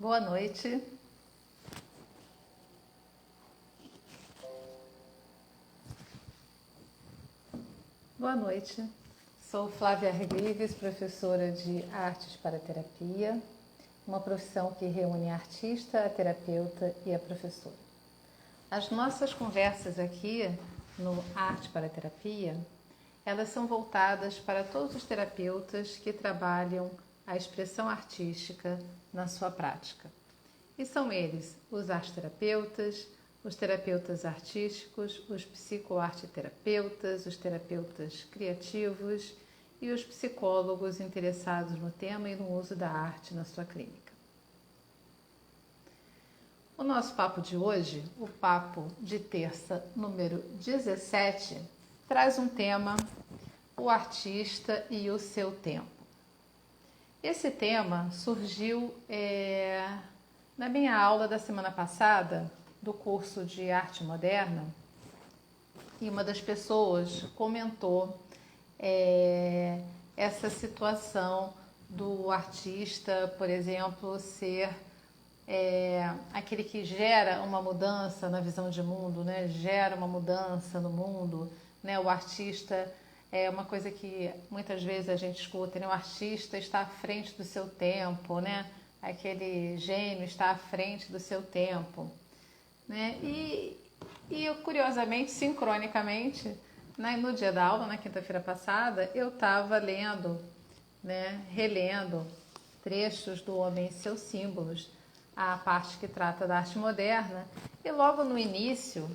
Boa noite. Boa noite. Sou Flávia Rodrigues, professora de Artes para Terapia, uma profissão que reúne a artista, a terapeuta e a professora. As nossas conversas aqui no Arte para Terapia, elas são voltadas para todos os terapeutas que trabalham a expressão artística na sua prática. E são eles os arteterapeutas, os terapeutas artísticos, os psicoarteterapeutas, os terapeutas criativos e os psicólogos interessados no tema e no uso da arte na sua clínica. O nosso papo de hoje, o papo de terça número 17, traz um tema, o artista e o seu tempo. Esse tema surgiu na minha aula da semana passada, do curso de arte moderna, e uma das pessoas comentou essa situação do artista, por exemplo, ser aquele que gera uma mudança na visão de mundo, né? Gera uma mudança no mundo, né? O artista é uma coisa que muitas vezes a gente escuta, né? O artista está à frente do seu tempo, né? Aquele gênio está à frente do seu tempo, né? E eu, curiosamente, sincronicamente, né, no dia da aula, na quinta-feira passada, eu estava lendo, né, relendo trechos do Homem e seus Símbolos, a parte que trata da arte moderna, e logo no início,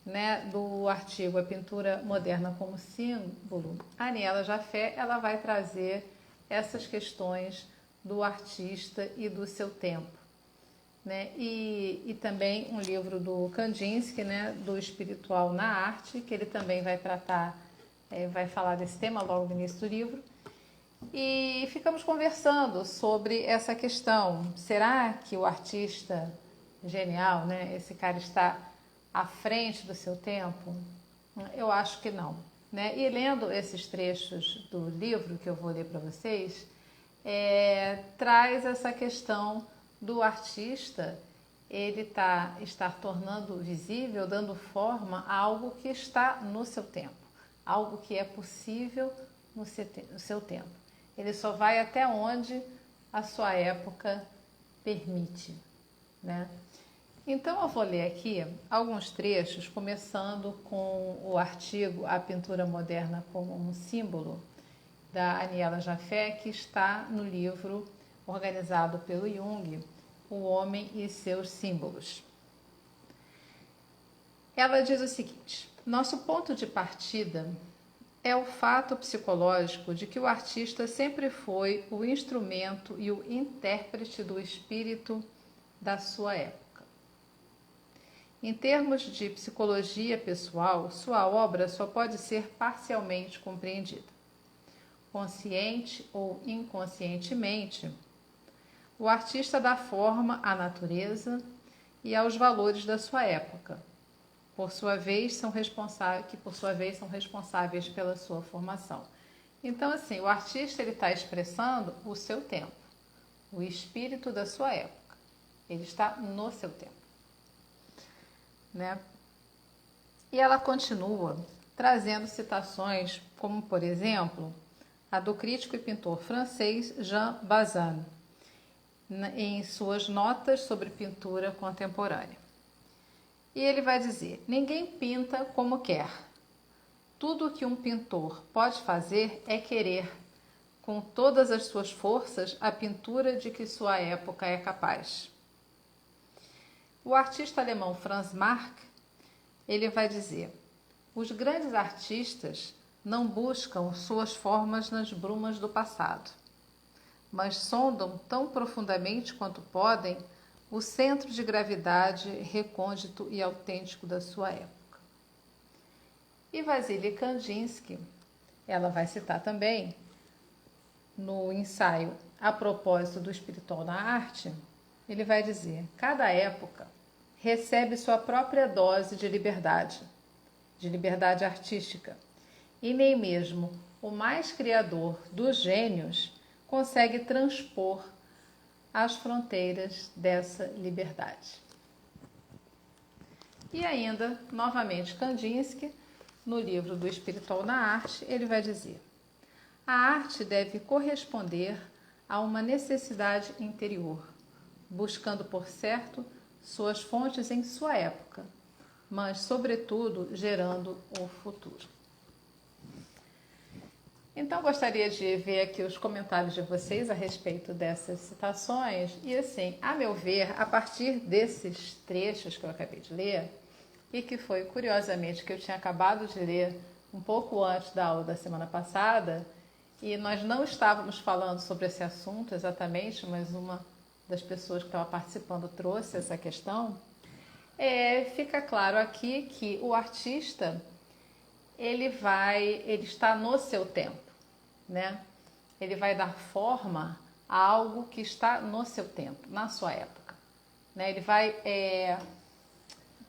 né, do artigo A Pintura Moderna como Símbolo, a Aniela Jafé ela vai trazer essas questões do artista e do seu tempo, né? E também um livro do Kandinsky, né, do Espiritual na Arte, que ele também vai tratar, vai falar desse tema logo no início do livro. E ficamos conversando sobre essa questão. Será que o artista genial, né, esse cara está à frente do seu tempo? Eu acho que não, né? E lendo esses trechos do livro que eu vou ler para vocês, traz essa questão do artista, ele estar tornando visível, dando forma a algo que está no seu tempo, algo que é possível no seu tempo. Ele só vai até onde a sua época permite, né? Então eu vou ler aqui alguns trechos, começando com o artigo A Pintura Moderna como um Símbolo, da Aniela Jafé, que está no livro organizado pelo Jung, O Homem e seus Símbolos. Ela diz o seguinte: nosso ponto de partida é o fato psicológico de que o artista sempre foi o instrumento e o intérprete do espírito da sua época. Em termos de psicologia pessoal, sua obra só pode ser parcialmente compreendida. Consciente ou inconscientemente, o artista dá forma à natureza e aos valores da sua época, que por sua vez são responsáveis pela sua formação. Então, assim, o artista ele está expressando o seu tempo, o espírito da sua época. Ele está no seu tempo, né? E ela continua trazendo citações, como por exemplo a do crítico e pintor francês Jean Bazin, em suas notas sobre pintura contemporânea. E ele vai dizer: ninguém pinta como quer. Tudo o que um pintor pode fazer é querer, com todas as suas forças, a pintura de que sua época é capaz. O artista alemão Franz Marc, ele vai dizer: os grandes artistas não buscam suas formas nas brumas do passado, mas sondam tão profundamente quanto podem o centro de gravidade recôndito e autêntico da sua época. E Wassily Kandinsky, ela vai citar também, no ensaio A Propósito do Espiritual na Arte, ele vai dizer: cada época recebe sua própria dose de liberdade artística, e nem mesmo o mais criador dos gênios consegue transpor as fronteiras dessa liberdade. E ainda, novamente, Kandinsky, no livro do Espiritual na Arte, ele vai dizer: a arte deve corresponder a uma necessidade interior, buscando, por certo, suas fontes em sua época, mas, sobretudo, gerando o futuro. Então, gostaria de ver aqui os comentários de vocês a respeito dessas citações. E, assim, a meu ver, a partir desses trechos que eu acabei de ler, e que foi, curiosamente, que eu tinha acabado de ler um pouco antes da aula da semana passada, e nós não estávamos falando sobre esse assunto exatamente, mas uma das pessoas que estava participando trouxe essa questão, fica claro aqui que o artista, ele está no seu tempo, né? Ele vai dar forma a algo que está no seu tempo, na sua época, né? Ele vai,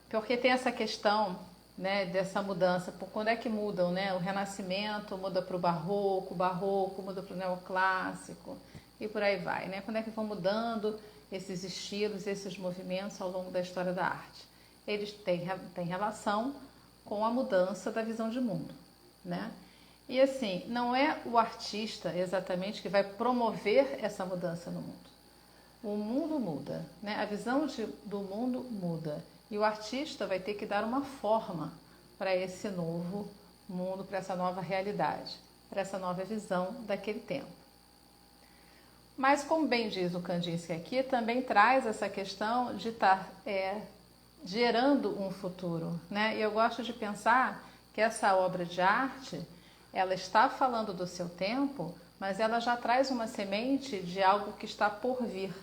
porque tem essa questão, né, dessa mudança, por quando é que mudam, né? O Renascimento muda para o Barroco muda para o Neoclássico e por aí vai, né? Quando é que vão mudando esses estilos, esses movimentos ao longo da história da arte? Eles têm relação com a mudança da visão de mundo, né? E assim, não é o artista exatamente que vai promover essa mudança no mundo. O mundo muda, né? A visão do mundo muda. E o artista vai ter que dar uma forma para esse novo mundo, para essa nova realidade, para essa nova visão daquele tempo. Mas, como bem diz o Kandinsky aqui, também traz essa questão de estar gerando um futuro, né? E eu gosto de pensar que essa obra de arte, ela está falando do seu tempo, mas ela já traz uma semente de algo que está por vir.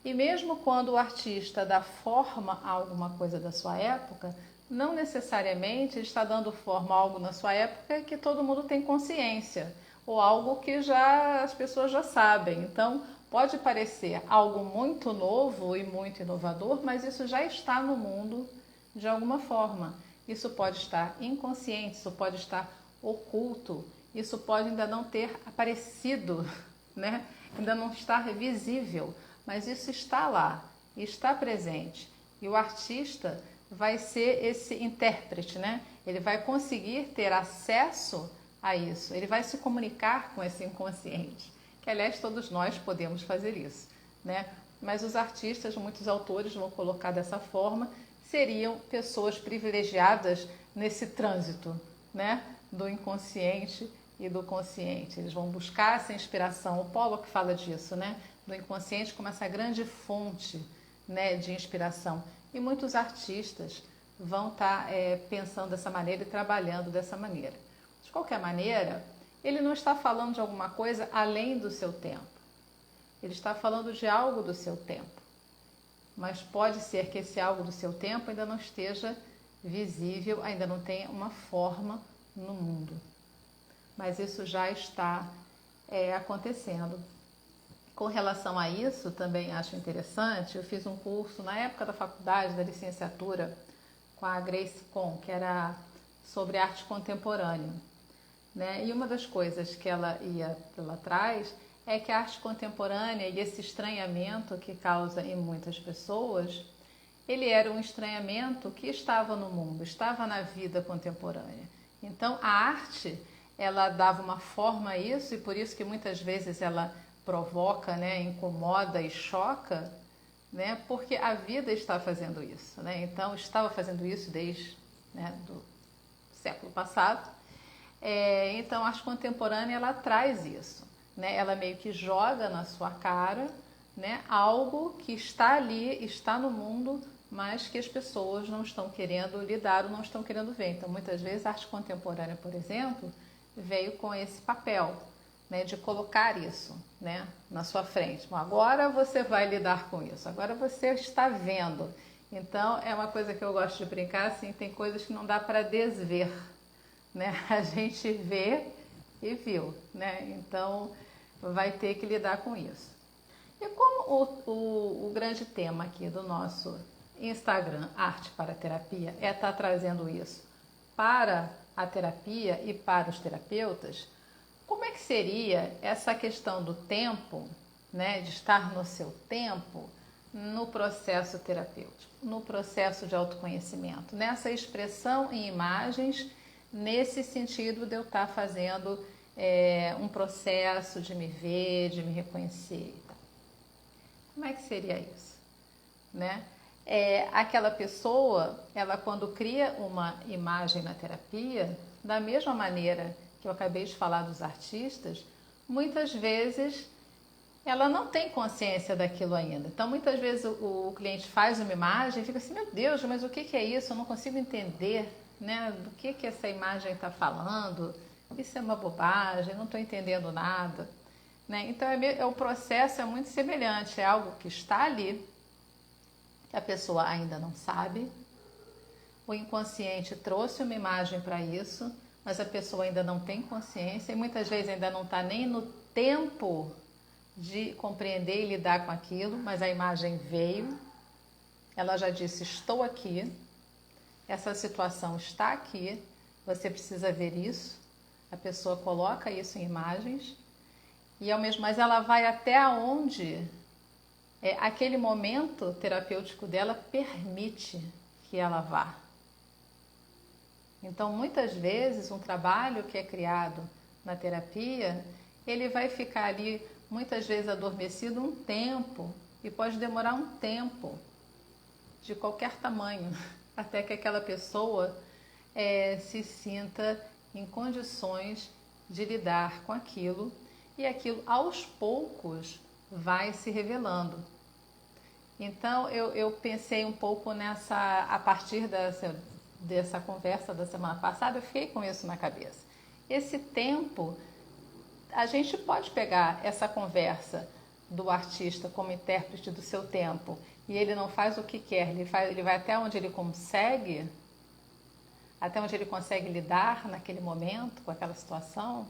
E mesmo quando o artista dá forma a alguma coisa da sua época, não necessariamente está dando forma a algo na sua época que todo mundo tem consciência, ou algo que as pessoas já sabem. Então, pode parecer algo muito novo e muito inovador, mas isso já está no mundo de alguma forma. Isso pode estar inconsciente, isso pode estar oculto, isso pode ainda não ter aparecido, né? Ainda não estar visível, mas isso está lá, está presente. E o artista vai ser esse intérprete, né? Ele vai conseguir ter acesso a isso, ele vai se comunicar com esse inconsciente, que aliás todos nós podemos fazer isso, né? Mas os artistas, muitos autores vão colocar dessa forma, seriam pessoas privilegiadas nesse trânsito, né? Do inconsciente e do consciente. Eles vão buscar essa inspiração. O Pollock fala disso, né? Do inconsciente como essa grande fonte, né, de inspiração. E muitos artistas vão estar pensando dessa maneira e trabalhando dessa maneira. De qualquer maneira, ele não está falando de alguma coisa além do seu tempo. Ele está falando de algo do seu tempo. Mas pode ser que esse algo do seu tempo ainda não esteja visível, ainda não tenha uma forma no mundo. Mas isso já está acontecendo. Com relação a isso, também acho interessante, eu fiz um curso na época da faculdade, da licenciatura, com a Grace Kohn, que era sobre arte contemporânea, né? E uma das coisas que ela traz é que a arte contemporânea e esse estranhamento que causa em muitas pessoas, ele era um estranhamento que estava no mundo, estava na vida contemporânea. Então, a arte, ela dava uma forma a isso, e por isso que muitas vezes ela provoca, né, incomoda e choca, né, porque a vida está fazendo isso, né? Então, estava fazendo isso desde, né, do século passado. Então, a arte contemporânea, ela traz isso, né? Ela meio que joga na sua cara, né, algo que está ali, está no mundo, mas que as pessoas não estão querendo lidar ou não estão querendo ver. Então, muitas vezes, a arte contemporânea, por exemplo, veio com esse papel, né, de colocar isso, né, na sua frente. Bom, agora você vai lidar com isso, agora você está vendo. Então, é uma coisa que eu gosto de brincar, assim, tem coisas que não dá para desver, né? A gente vê e viu, né? Então, vai ter que lidar com isso. E como o grande tema aqui do nosso Instagram, Arte para Terapia, estar trazendo isso para a terapia e para os terapeutas, como é que seria essa questão do tempo, né, de estar no seu tempo no processo terapêutico, no processo de autoconhecimento, nessa expressão em imagens, nesse sentido de eu estar fazendo um processo de me ver, de me reconhecer e tal. Como é que seria isso, né? Aquela pessoa, ela quando cria uma imagem na terapia, da mesma maneira que eu acabei de falar dos artistas, muitas vezes ela não tem consciência daquilo ainda. Então, muitas vezes o cliente faz uma imagem e fica assim, meu Deus, mas o que é isso? Eu não consigo entender, né, do que essa imagem está falando. Isso é uma bobagem, não estou entendendo nada. Né? Então, o processo é muito semelhante, é algo que está ali, que a pessoa ainda não sabe. O inconsciente trouxe uma imagem para isso, mas a pessoa ainda não tem consciência e muitas vezes ainda não está nem no tempo de compreender e lidar com aquilo, mas a imagem veio, ela já disse, estou aqui, essa situação está aqui, você precisa ver isso, a pessoa coloca isso em imagens, e ao mesmo, mas ela vai até onde aquele momento terapêutico dela permite que ela vá. Então, muitas vezes, um trabalho que é criado na terapia, ele vai ficar ali muitas vezes adormecido um tempo e pode demorar um tempo de qualquer tamanho até que aquela pessoa se sinta em condições de lidar com aquilo e aquilo aos poucos vai se revelando. Então eu pensei um pouco a partir dessa conversa da semana passada, eu fiquei com isso na cabeça. Esse tempo, a gente pode pegar essa conversa do artista como intérprete do seu tempo e ele não faz o que quer, ele vai até onde ele consegue, até onde ele consegue lidar naquele momento com aquela situação.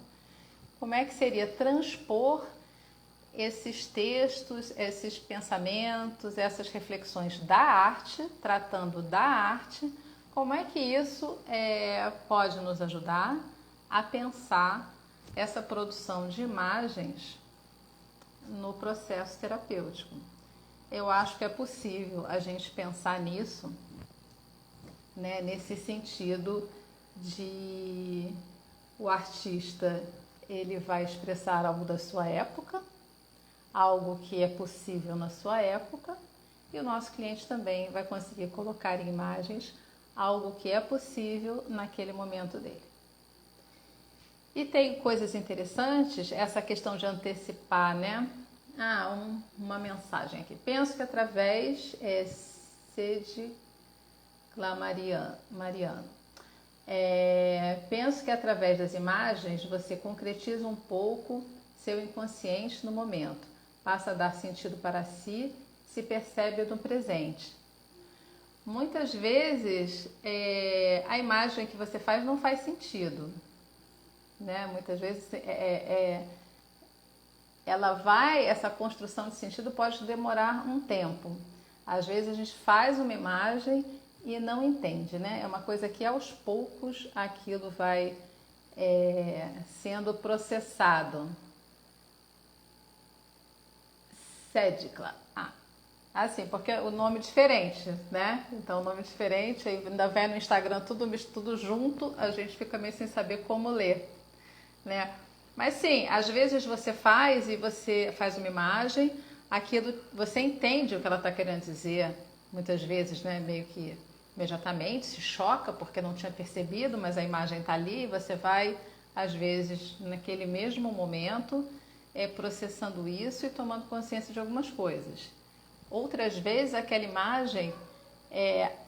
Como é que seria transpor esses textos, esses pensamentos, essas reflexões da arte, tratando da arte, como é que isso pode nos ajudar a pensar essa produção de imagens no processo terapêutico. Eu acho que é possível a gente pensar nisso, né, nesse sentido de o artista, ele vai expressar algo da sua época, algo que é possível na sua época, e o nosso cliente também vai conseguir colocar em imagens algo que é possível naquele momento dele. E tem coisas interessantes, essa questão de antecipar, né? Uma mensagem aqui. Penso que através Sede Mariano. Penso que através das imagens você concretiza um pouco seu inconsciente no momento, passa a dar sentido para si, se percebe no presente. Muitas vezes a imagem que você faz não faz sentido, né? Muitas vezes essa construção de sentido pode demorar um tempo. Às vezes a gente faz uma imagem e não entende, né? É uma coisa que aos poucos aquilo vai sendo processado. Cédicla. Assim, porque o nome é diferente, né? Então, o nome é diferente, aí ainda vai no Instagram tudo junto, a gente fica meio sem saber como ler, né? Mas sim, às vezes você faz uma imagem, aquilo, você entende o que ela está querendo dizer, muitas vezes, né? Meio que imediatamente, se choca porque não tinha percebido, mas a imagem está ali, e você vai, às vezes, naquele mesmo momento, processando isso e tomando consciência de algumas coisas. Outras vezes aquela imagem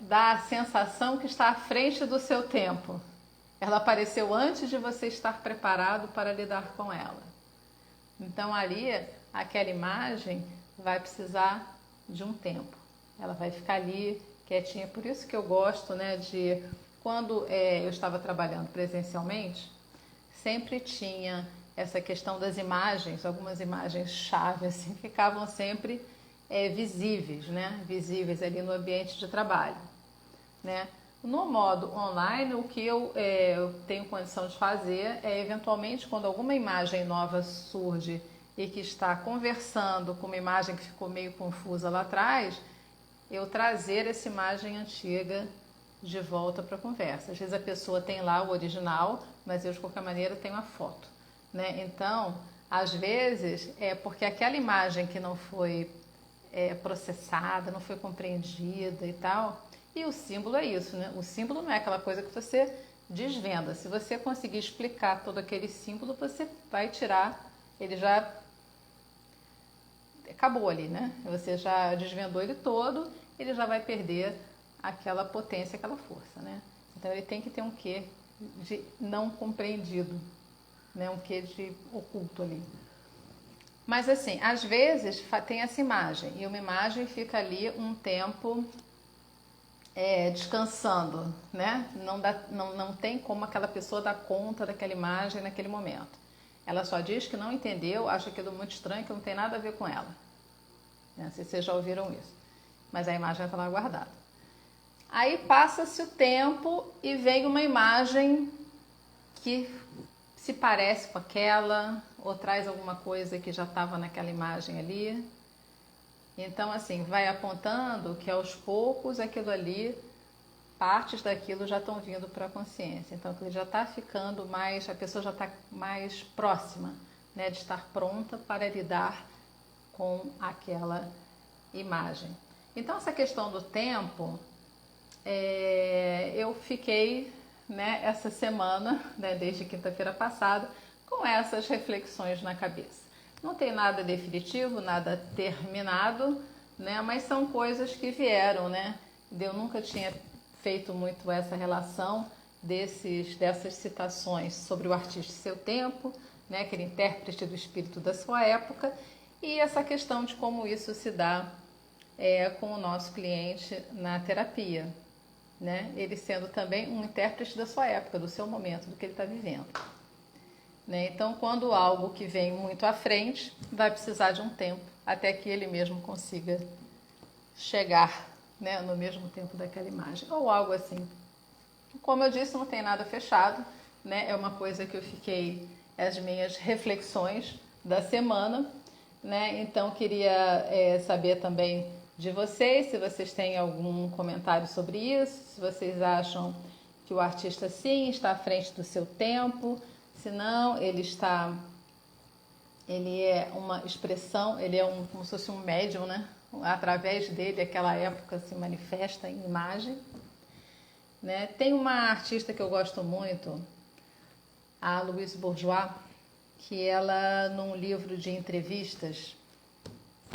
dá a sensação que está à frente do seu tempo. Ela apareceu antes de você estar preparado para lidar com ela. Então ali, aquela imagem vai precisar de um tempo. Ela vai ficar ali quietinha. Por isso que eu gosto, né, de quando eu estava trabalhando presencialmente, sempre tinha essa questão das imagens, algumas imagens-chave assim, ficavam sempre visíveis, né? Visíveis ali no ambiente de trabalho, né? No modo online, o que eu tenho condição de fazer é, eventualmente, quando alguma imagem nova surge e que está conversando com uma imagem que ficou meio confusa lá atrás, eu trazer essa imagem antiga de volta para a conversa. Às vezes a pessoa tem lá o original, mas eu de qualquer maneira tenho a foto, né? Então, às vezes é porque aquela imagem que não foi processada, não foi compreendida e tal. E o símbolo é isso, né? O símbolo não é aquela coisa que você desvenda. Se você conseguir explicar todo aquele símbolo, você vai tirar, ele já acabou ali, né? Você já desvendou ele todo, ele já vai perder aquela potência, aquela força, né? Então ele tem que ter um quê de não compreendido, né? Um quê de oculto ali. Mas assim, às vezes tem essa imagem, e uma imagem fica ali um tempo descansando, né? Não tem como aquela pessoa dar conta daquela imagem naquele momento. Ela só diz que não entendeu, acha aquilo muito estranho, que não tem nada a ver com ela. Não sei se vocês já ouviram isso, mas a imagem está lá guardada. Aí passa-se o tempo e vem uma imagem que se parece com aquela, ou traz alguma coisa que já estava naquela imagem ali. Então, assim, vai apontando que aos poucos aquilo ali, partes daquilo já estão vindo para a consciência. Então, aquilo já está ficando mais, a pessoa já está mais próxima, né, de estar pronta para lidar com aquela imagem. Então, essa questão do tempo, eu fiquei, né, essa semana, né, desde quinta-feira passada, com essas reflexões na cabeça. Não tem nada definitivo, nada terminado, né, mas são coisas que vieram, né? Eu nunca tinha feito muito essa relação dessas citações sobre o artista e seu tempo, né, aquele intérprete do espírito da sua época, e essa questão de como isso se dá com o nosso cliente na terapia, né? Ele sendo também um intérprete da sua época, do seu momento, do que ele está vivendo. Né? Então, quando algo que vem muito à frente, vai precisar de um tempo até que ele mesmo consiga chegar, né, no mesmo tempo daquela imagem, ou algo assim. Como eu disse, não tem nada fechado, né? É uma coisa que eu fiquei, as minhas reflexões da semana, né? Então, queria saber também de vocês, se vocês têm algum comentário sobre isso, se vocês acham que o artista sim está à frente do seu tempo, se não, ele é uma expressão, ele é como se fosse um médium, né? Através dele, aquela época se manifesta em imagem. Né? Tem uma artista que eu gosto muito, a Louise Bourgeois, que ela, num livro de entrevistas,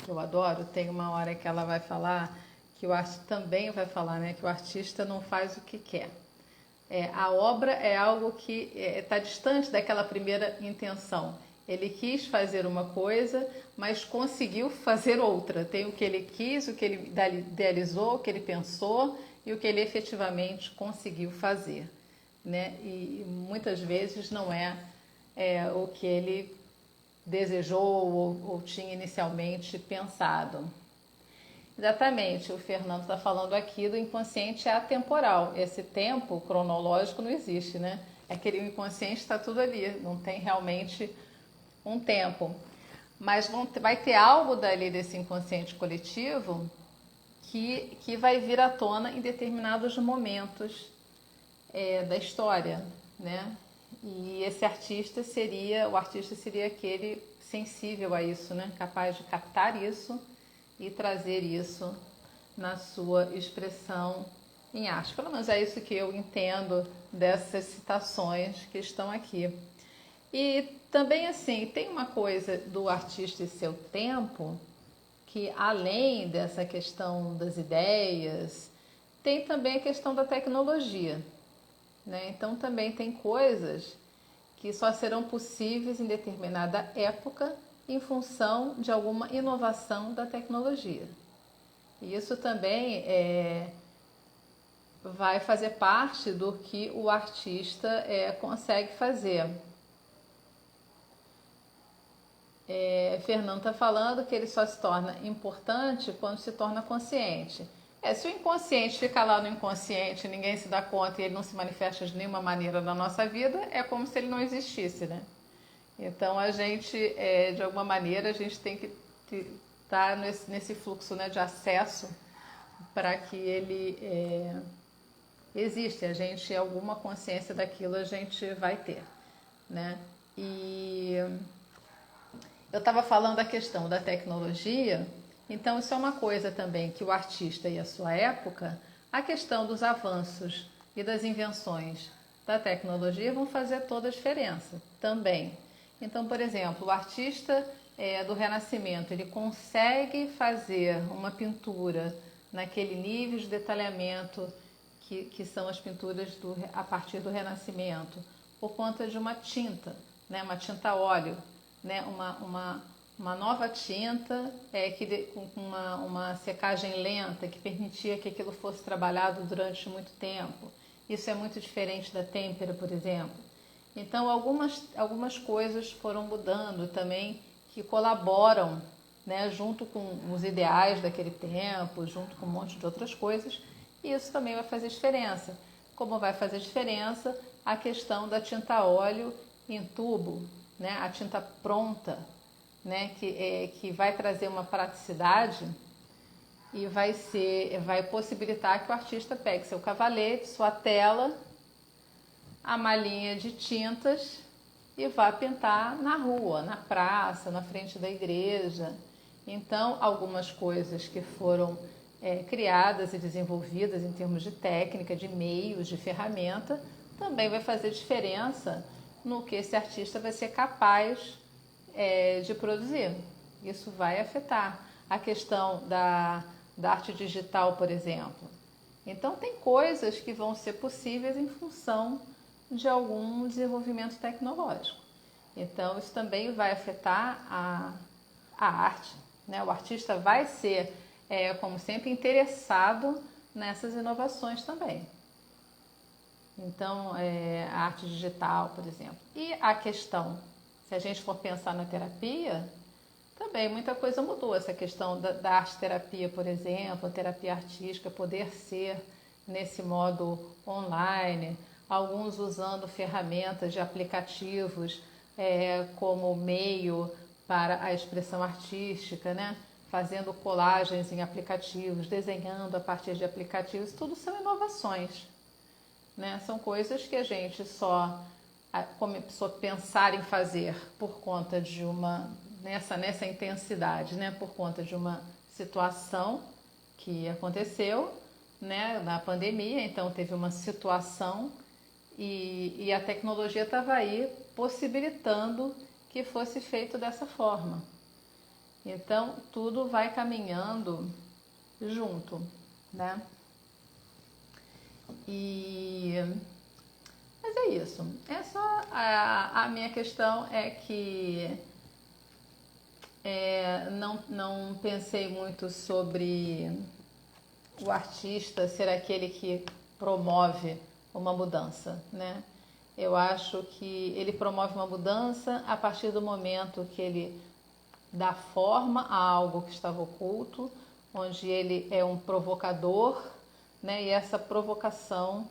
que eu adoro, tem uma hora que ela vai falar, que o artista também vai falar, né, que o artista não faz o que quer. A obra é algo que está distante daquela primeira intenção. Ele quis fazer uma coisa, mas conseguiu fazer outra. Tem o que ele quis, o que ele idealizou, o que ele pensou e o que ele efetivamente conseguiu fazer. Né? E muitas vezes não é o que ele desejou ou tinha inicialmente pensado. Exatamente, o Fernando está falando aqui do inconsciente atemporal. Esse tempo cronológico não existe, né? Aquele inconsciente está tudo ali, não tem realmente um tempo. Mas vai ter algo dali desse inconsciente coletivo que vai vir à tona em determinados momentos da história, né? E esse artista seria aquele sensível a isso, né? Capaz de captar isso e trazer isso na sua expressão em arte. Pelo menos é isso que eu entendo dessas citações que estão aqui. E também, assim, tem uma coisa do artista e seu tempo, que além dessa questão das ideias, tem também a questão da tecnologia. Né? Então, também tem coisas que só serão possíveis em determinada época em função de alguma inovação da tecnologia. E isso também vai fazer parte do que o artista consegue fazer. Fernando está falando que ele só se torna importante quando se torna consciente. Se o inconsciente fica lá no inconsciente, ninguém se dá conta e ele não se manifesta de nenhuma maneira na nossa vida, é como se ele não existisse, né? Então a gente, de alguma maneira, a gente tem que estar nesse fluxo, né, de acesso para que ele existe. A gente, alguma consciência daquilo a gente vai ter, né? E eu estava falando da questão da tecnologia, então isso é uma coisa também que o artista e a sua época, a questão dos avanços e das invenções da tecnologia vão fazer toda a diferença também. Então, por exemplo, o artista do Renascimento, ele consegue fazer uma pintura naquele nível de detalhamento que são as pinturas a partir do Renascimento, por conta de uma tinta, né, uma tinta a óleo, né, uma nova tinta com uma secagem lenta que permitia que aquilo fosse trabalhado durante muito tempo. Isso é muito diferente da têmpera, por exemplo. Então, algumas coisas foram mudando também que colaboram, né, junto com os ideais daquele tempo, junto com um monte de outras coisas, e isso também vai fazer diferença. Como vai fazer diferença a questão da tinta a óleo em tubo, né, a tinta pronta, né, que vai trazer uma praticidade e vai possibilitar que o artista pegue seu cavalete, sua tela, a malinha de tintas e vá pintar na rua, na praça, na frente da igreja. Então, algumas coisas que foram criadas e desenvolvidas em termos de técnica, de meios, de ferramenta, também vai fazer diferença no que esse artista vai ser capaz de produzir. Isso vai afetar a questão da arte digital, por exemplo. Então, tem coisas que vão ser possíveis em função de algum desenvolvimento tecnológico. Então, isso também vai afetar a arte, né? O artista vai ser, como sempre, interessado nessas inovações também. Então, a arte digital, por exemplo. E a questão, se a gente for pensar na terapia, também muita coisa mudou. Essa questão da arte-terapia, por exemplo, a terapia artística poder ser nesse modo online, alguns usando ferramentas de aplicativos como meio para a expressão artística, né? Fazendo colagens em aplicativos, desenhando a partir de aplicativos, tudo são inovações, né? São coisas que a gente só começou a pensar em fazer por conta de nessa intensidade, né? Por conta de uma situação que aconteceu, né? Na pandemia, então teve uma situação e a tecnologia estava aí possibilitando que fosse feito dessa forma. Então, tudo vai caminhando junto, né? Mas é isso. A minha questão é que não pensei muito sobre o artista ser aquele que promove uma mudança, né? Eu acho que ele promove uma mudança a partir do momento que ele dá forma a algo que estava oculto, onde ele é um provocador, né? E essa provocação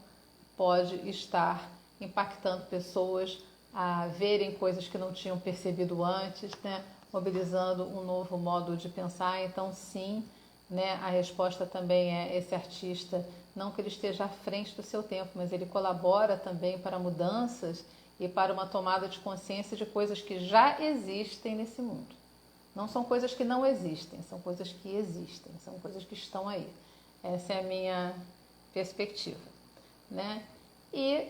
pode estar impactando pessoas a verem coisas que não tinham percebido antes, né? Mobilizando um novo modo de pensar. Então, sim, né? A resposta também é esse artista, não que ele esteja à frente do seu tempo, mas ele colabora também para mudanças e para uma tomada de consciência de coisas que já existem nesse mundo. Não são coisas que não existem, são coisas que existem, são coisas que estão aí. Essa é a minha perspectiva, né? E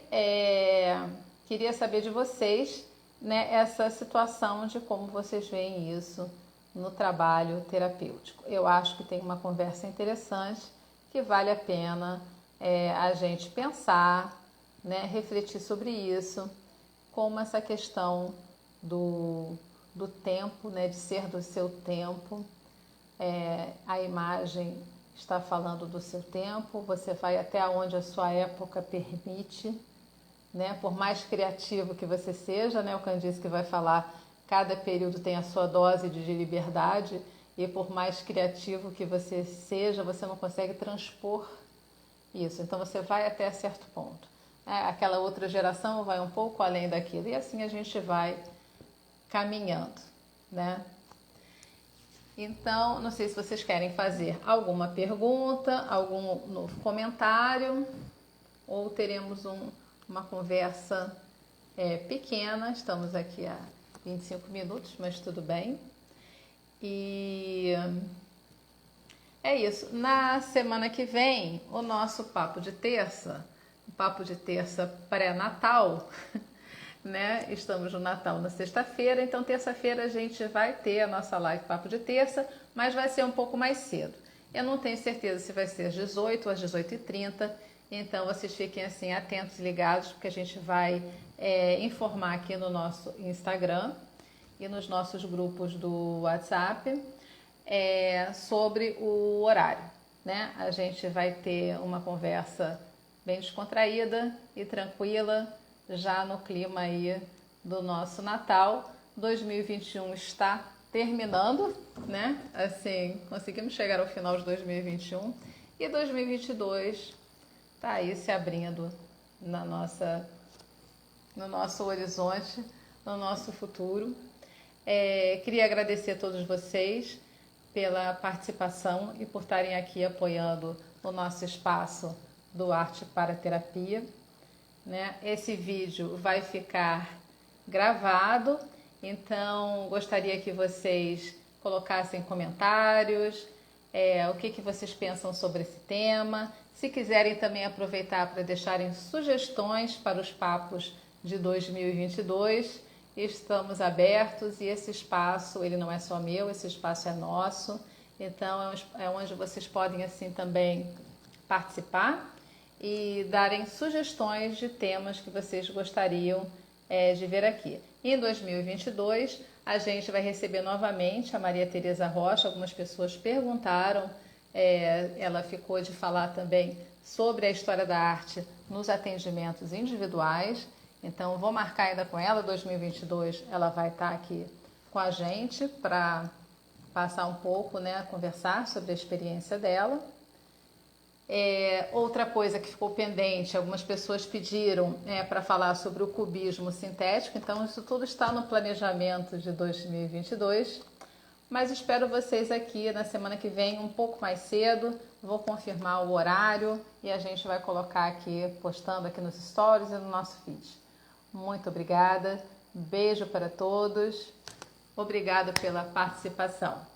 queria saber de vocês, né, essa situação de como vocês veem isso no trabalho terapêutico. Eu acho que tem uma conversa interessante que vale a pena a gente pensar, né, refletir sobre isso, como essa questão do tempo, né, de ser do seu tempo. A imagem está falando do seu tempo, você vai até onde a sua época permite, né? Por mais criativo que você seja, né? O Candice que vai falar, cada período tem a sua dose de liberdade e por mais criativo que você seja, você não consegue transpor isso. Então você vai até certo ponto. Aquela outra geração vai um pouco além daquilo e assim a gente vai caminhando, né? Então, não sei se vocês querem fazer alguma pergunta, algum novo comentário, ou teremos uma conversa pequena. Estamos aqui há 25 minutos, mas tudo bem. E é isso. Na semana que vem, o nosso papo de terça, o papo de terça pré-natal, né? Estamos no Natal na sexta-feira, então terça-feira a gente vai ter a nossa live papo de terça, mas vai ser um pouco mais cedo. Eu não tenho certeza se vai ser às 18 ou às 18h30, então vocês fiquem assim atentos e ligados, porque a gente vai informar aqui no nosso Instagram e nos nossos grupos do WhatsApp sobre o horário, né? A gente vai ter uma conversa bem descontraída e tranquila, já no clima aí do nosso Natal. 2021 está terminando, né? Assim, conseguimos chegar ao final de 2021 e 2022 está aí se abrindo no nosso horizonte, no nosso futuro. Queria agradecer a todos vocês pela participação e por estarem aqui apoiando o nosso espaço do Arte para Terapia, né? Esse vídeo vai ficar gravado, então gostaria que vocês colocassem comentários, o que vocês pensam sobre esse tema. Se quiserem também aproveitar para deixarem sugestões para os papos de 2022, estamos abertos e esse espaço, ele não é só meu, esse espaço é nosso, então é onde vocês podem assim também participar e darem sugestões de temas que vocês gostariam de ver aqui. Em 2022, a gente vai receber novamente a Maria Tereza Rocha. Algumas pessoas perguntaram, ela ficou de falar também sobre a história da arte nos atendimentos individuais. Então, vou marcar ainda com ela, 2022, ela vai estar aqui com a gente para passar um pouco, né, conversar sobre a experiência dela. Outra coisa que ficou pendente, algumas pessoas pediram para falar sobre o cubismo sintético, então isso tudo está no planejamento de 2022, mas espero vocês aqui na semana que vem um pouco mais cedo. Vou confirmar o horário e a gente vai colocar aqui, postando aqui nos stories e no nosso feed. Muito obrigada, beijo para todos, obrigada pela participação.